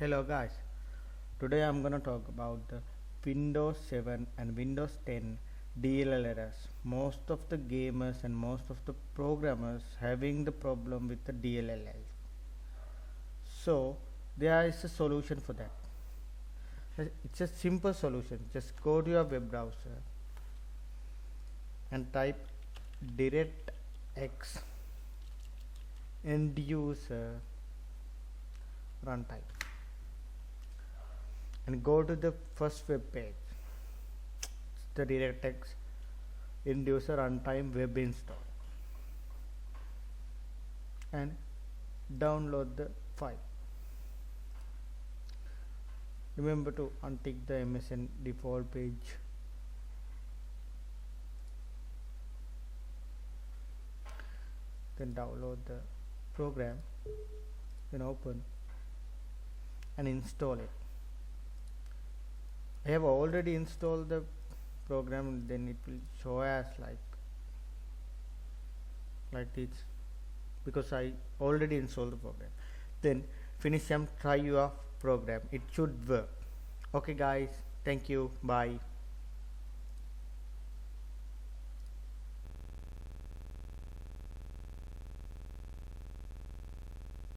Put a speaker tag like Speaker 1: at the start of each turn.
Speaker 1: Hello guys, today I'm gonna talk about the Windows 7 and Windows 10 DLL errors. Most of the gamers and most of the programmers having the problem with the DLL. So there is a solution for that. It's a simple solution. Just go to your web browser and type DirectX end user runtime and go to the first web page. It's the DirectX end user runtime web install and download the file. Remember to untick the MSN default page. Then download the program, then open and install it. I have already installed the program, then it will show as like this because I already installed the program. Then finish and try your program. It should work. Okay guys, thank you, bye.